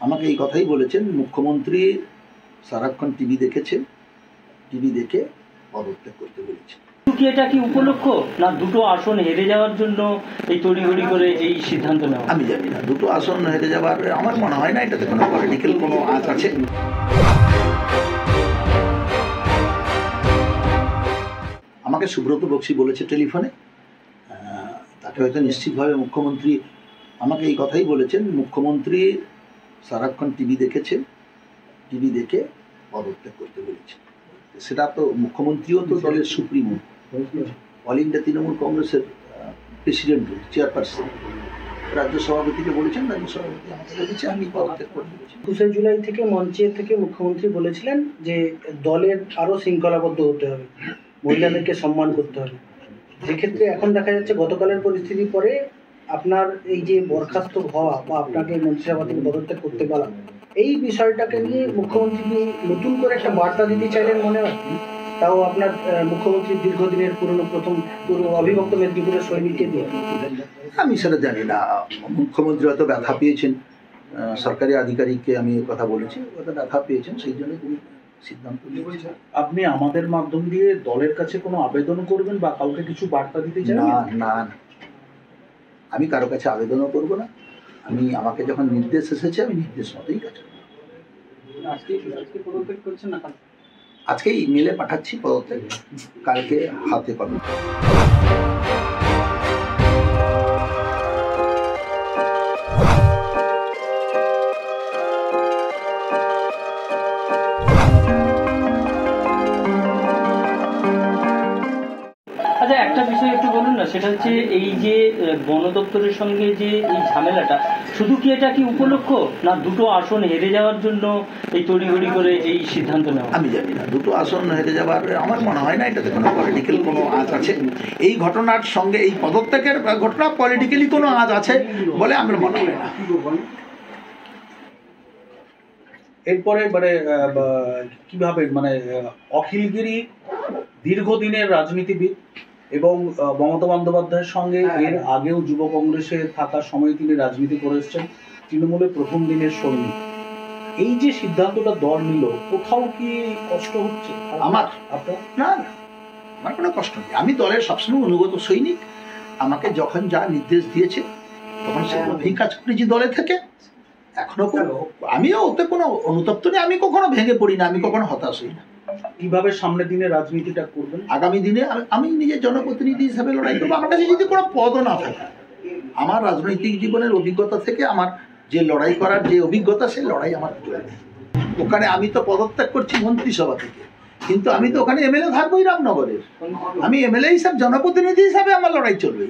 আমাকে এই কথাই বলেছেন, মুখ্যমন্ত্রী সারাক্ষণ টিভি দেখেছেন, টিভি দেখে পদত্যাগ করতে বলেছেন। এটা কি উপলক্ষ না দুটো আসন হেরে যাওয়ার জন্য এই তড়িঘড়ি করে এই সিদ্ধান্ত নেওয়া? আমি জানি না, দুটো আসন হেরে যাবার আমার মনে হয় না এটাতে কোনো পলিটিক্যাল কোনো আঁচ আছে। আমাকে সুব্রত বক্সী বলেছে টেলিফোনে, তাকে হয়তো নিশ্চিতভাবে মুখ্যমন্ত্রী আমাকে এই কথাই বলেছেন, মুখ্যমন্ত্রী সারাক্ষণ টিভি দেখেছেন, টিভি দেখে পদত্যাগ করতে বলেছেন। সেটা তো মুখ্যমন্ত্রীও তো দলের সুপ্রিমো, অল ইন্ডিয়া তৃণমূল কংগ্রেসের প্রেসিডেন্ট, চেয়ারপারসন, রাজ্য সভাপতিকে বলেছেন, রাজ্য সভাপতি আমাকে বলেছে আমি পদত্যাগ করতে বলেছি। 21 জুলাই থেকে মঞ্চের থেকে মুখ্যমন্ত্রী বলেছিলেন যে দলের আরো শৃঙ্খলাবদ্ধ হতে হবে, মহিলাদেরকে সম্মান করতে হবে। যেক্ষেত্রে এখন দেখা যাচ্ছে গতকালের পরিস্থিতির পরে আপনার এই যে বরখাস্ত হওয়া বা আপনাকে মন্ত্রিসভা থেকে পদত্যাগ করতে বলা, এই বিষয়টাকে নিয়ে মুখ্যমন্ত্রী কি নতুন করে একটা বার্তা দিতে চাইলেন মনে হয়? তাও আপনার মুখ্যমন্ত্রীর দীর্ঘদিনের প্রথম অবিভক্ত মেদিনীপুরের সৈনিককে দিয়ে। আমি সেটা জানি না, মুখ্যমন্ত্রী হয়তো ব্যথা পেয়েছেন, সরকারি আধিকারিককে আমি কথা বলেছি, হয়তো ব্যথা পেয়েছেন, সেই জন্য তিনি সিদ্ধান্ত নিয়েছেন। আপনি আমাদের মাধ্যম দিয়ে দলের কাছে কোনো আবেদন করবেন বা কাউকে কিছু বার্তা দিতে চান? না না, আমি কারো কাছে আবেদনও করব না। আমি আমাকে যখন নির্দেশ এসেছে আমি নির্দেশ মতোই কাজ করব। আজকে ইমেলে পাঠাচ্ছি পদত্যাগ, কালকে হাতে পাবেন। আচ্ছা, একটা বিষয় একটু বলুন না, সেটা হচ্ছে এই যে বন দপ্তরের সঙ্গে যে এই ঝামেলাটা, শুধু কি এটা কি উপলক্ষ না দুটো আসন হেরে যাওয়ার জন্য এই তড়িঘড়ি করে এই সিদ্ধান্ত নেওয়া? আমি জানি না, দুটো আসন হেরে যাবার আমার মনে হয় না এটাতে কোনো পলিটিক্যাল কোনো আঁচ আছে। এই ঘটনার সঙ্গে এই পদত্যাগের ঘটনা পলিটিক্যালি কোনো আঁচ আছে বলে আমার মনে হয় না। এরপরে মানে কিভাবে মানে অখিলগিরি দীর্ঘদিনের রাজনীতিবিদ এবং মমতা বন্দ্যোপাধ্যায়ের সঙ্গে এর আগেও যুব কংগ্রেসে থাকার সময় তিনি রাজনীতি করে এসেছেন, তৃণমূলের প্রথম দিনের সৈনিক। এই যে সিদ্ধান্তটা দল নিল, কোথাও কি কষ্ট হচ্ছে আমার? আপনার? না না, আমার কোনো কষ্ট নেই। আমি দলের সবসময় অনুগত সৈনিক। আমাকে যখন যা নির্দেশ দিয়েছে তখন সেভাবেই কাজ করেছি দলে থেকে, এখনো আমিও ওতে কোনো অনুতপ্ত নেই। আমি কখনো ভেঙে পড়ি না, আমি কখনো হতাশ হই না। কিভাবে সামনের দিনে রাজনীতিটা করবেন? আগামী দিনে আমি নিজের জনপ্রতিনিধি হিসাবে লড়াই করবো। আমার কাছে যদি কোনো পদও না থাকে, আমার রাজনৈতিক জীবনের অভিজ্ঞতা থেকে আমার যে লড়াই করার যে অভিজ্ঞতা, সেই লড়াই আমার চলবে। ওখানে আমি তো পদত্যাগ করছি মন্ত্রিসভা থেকে, কিন্তু আমি তো ওখানে এমএলএ থাকবোই রামনগরের। আমি এমএলএ হিসাবে, জনপ্রতিনিধি হিসাবে আমার লড়াই চলবে।